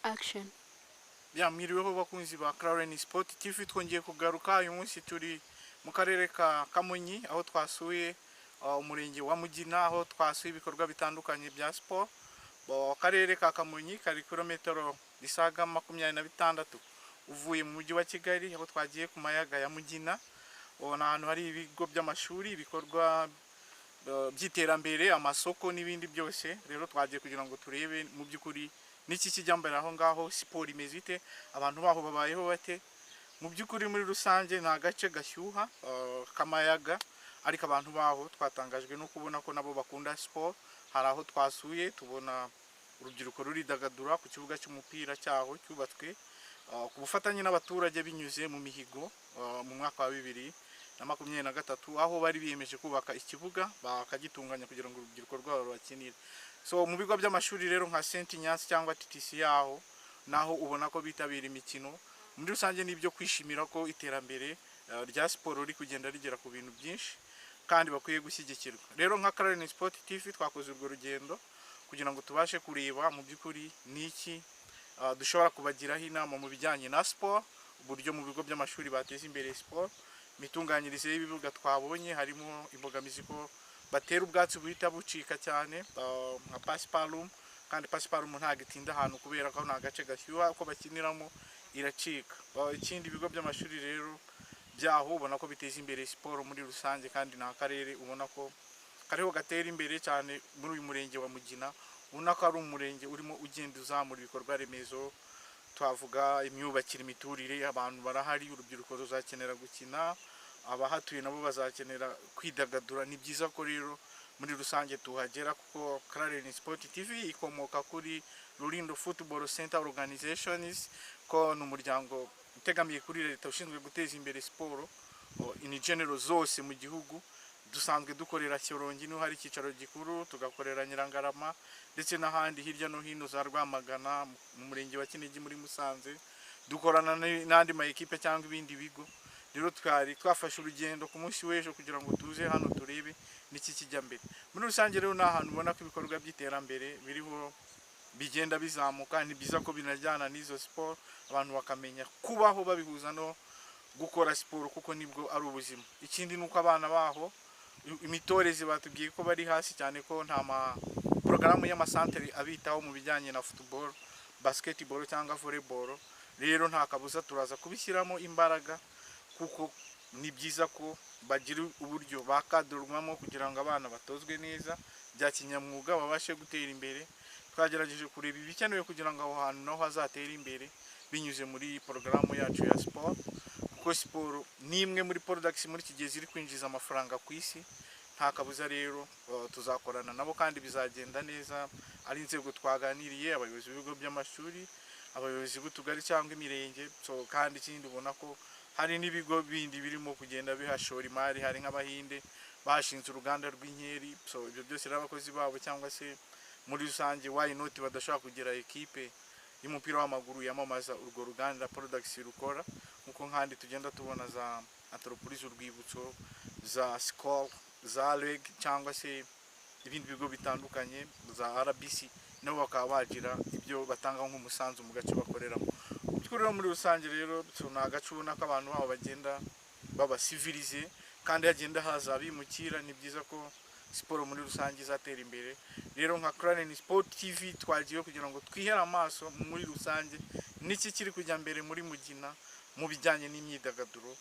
Action. Mwiriweho bakunzi ba Clarence Sport TV, twongeye kugaruka uyu munsi turi mu karere ka Kamonyi aho twasuye umurenge wa Mugina, aho twasuye ibikorwa bitandukanye bya sport. Akarere ka Kamonyi kari kilometero bisaga 26 uvuye mu mujyi wa Kigali, aho twagiye ku mayaga ya Mugina. Ahantu hari ibigo by'amashuri, ibikorwa by'iterambere, amasoko n'ibindi byose. Rero twagiye kugira ngo turebe mu by'ukuri niki kijyambere aho ngaho, siporo imeze ite, abantu baho babayeho bate. Mu by'ukuri muri rusange nta gace gashyuha kamayaga, ariko abantu baho twatangajwe no kubona ko nabo bakunda siporo. Hari aho twasuye tubona urubyiruko ruridagadura ku kibuga cy'umupira cyaho cyubatswe ku bufatanye n'abaturage binyuze mu mihigo mu mwaka wa 2023, aho bari biyemeje kubaka ikibuga bakagitunganya kugira ngo urubyiruko rwabo rubakinire. So mu bigo by'amashuri rero nka Saint Ignace cyangwa TTC yaho naho ubona ko bitabira imikino. Muri rusange nibyo kwishimira ko iterambere rya siporo riri kugenda rigera ku bintu byinshi kandi bakwiye gushyigikirwa. Rero nka Clarence Sport TV twakoze urwo rugendo kugira ngo tubashe kureba mu by'ukuri niki dushobora kubagiraho inama mu bijyanye na siporo, uburyo mu bigo by'amashuri bateza imbere siporo, imitunganyirize y'ibibuga twabonye harimo imbogamizi ko batera ubwatsi buhita bucika cyane nka pasiparumu, kandi pasiparumu ntabwo itinda ahantu kubera ko nta gace gashyuha uko bakiniramo iracika. Ikindi ibigo by'amashuri rero byaho ubona ko biteza imbere siporo muri rusange, kandi nta karere ubona ko kariho gatera imbere cyane muri uyu murenge wa Mugina. Ubona ko ari umurenge urimo ugenda uzamura ibikorwa remezo, twavuga imyubakire, imiturire, abantu barahari, urubyiruko ruzakenera gukina, abahatuye nabo bazakenera kwidagadura. Ni byiza ko rero muri rusange tuhagera, kuko Clarence Sport TV ikomoka kuri Rulindo Football Center Organizations, ko ni umuryango utegamiye kuri leta ushinzwe guteza imbere siporo in general zose mu gihugu. Dusanzwe dukorera Shyorongi, niho hari icyicaro gikuru, tugakorera Nyirangarama ndetse n'ahandi hirya no hino za Rwamagana, mu murenge wa Kinigi muri Musanze, dukorana n'andi ma equipe cyangwa ibindi bigo. Rero twari twafashe urugendo ku munsi w'ejo kugira ngo tuze hano turebe niki kijya mbere. Muri rusange rero ni ahantu ubona ko ibikorwa by'iterambere biriho bigenda bizamuka. Ni byiza ko binajyana n'izo siporo, abantu bakamenya kubaho babihuza no gukora siporo, kuko nibwo ari ubuzima. Ikindi nuko abana baho imitoreze batubwiye ko bari hasi cyane, ko nta porogaramu y'amasantere abitaho mu bijyanye na football, basketball cyangwa volleyball. Rero nta kabuza turaza kubishyiramo imbaraga, kuko ni byiza ko bagira uburyo bakadurwamo kugira ngo abana batozwe neza bya kinyamwuga babashe gutera imbere. Twagerageje kureba ibikenewe kugira ngo aho hantu naho hazatera imbere binyuze muri porogaramu yacu ya siporo, kuko siporo ni imwe muri products muri iki gihe ziri kwinjiza amafaranga ku isi. Nta kabuza rero tuzakorana nabo kandi bizagenda neza. Ari inzego twaganiriye, abayobozi b'ibigo by'amashuri, abayobozi b'utugari cyangwa imirenge. So kandi ikindi ubona ko hari n'ibigo bindi birimo kugenda bihashora imari, hari nk'Abahinde bashinze uruganda rw'inkeri. So ibyo byose rero abakozi babo cyangwa se muri rusange why not badashobora kugira equipe y'umupira w'amaguru yamamaza urwo ruganda products rukora, nkuko nkandi tugenda tubona za Anthropologie Urwibutso, za Skol, za Reg cyangwa se ibindi bigo bitandukanye, za RBC, nabo bakaba bagira ibyo batanga nk'umusanzu mu gace bakoreramo. Rero muri rusange rero nta gace ubona ko abantu baho bagenda baba civilize kandi hagenda haza abimukira. Ni byiza ko siporo muri rusange izatera imbere. Rero nka Clarence Sport TV twagiye kugira ngo twihere amaso muri rusange niki kiri kujya mbere muri Mugina mu bijyanye n'imyidagaduro.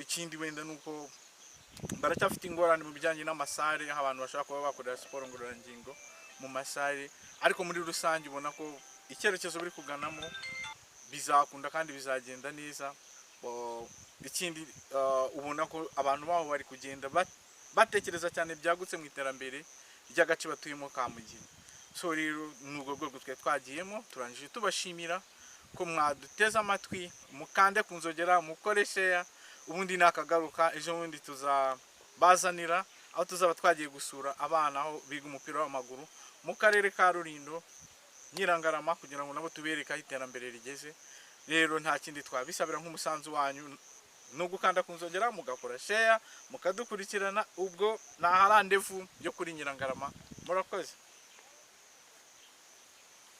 Ikindi wenda nuko baracyafite ingorane mu bijyanye n'amasare, aho abantu bashaka kuba bakorera siporo ngororangingo mu masare, ariko muri rusange ubona ko icyerekezo biri kuganamo bizakunda kandi bizagenda neza. Ikindi ubona ko abantu baho bari kugenda batekereza cyane byagutse mu iterambere ry'agace batuyemo ka Mugina. So rero nubwo rwego twe twagiyemo, turangije tubashimira ko mwaduteze amatwi, mukande kunzogera, mukore share, ubundi nakagaruka ejo bundi tuzabazanira aho tuzaba twagiye gusura abana aho biga umupira w'amaguru mu karere ka Rulindo Nyirangarama, kugira ngo nabo tubereke aho iterambere rigeze. Rero nta kindi twabisabira nk'umusanzu wanyu no gukanda kunzogera, mugakora share, mukadukurikirana. Ubwo na rendezvous yo kuri Nyirangarama. Murakoze.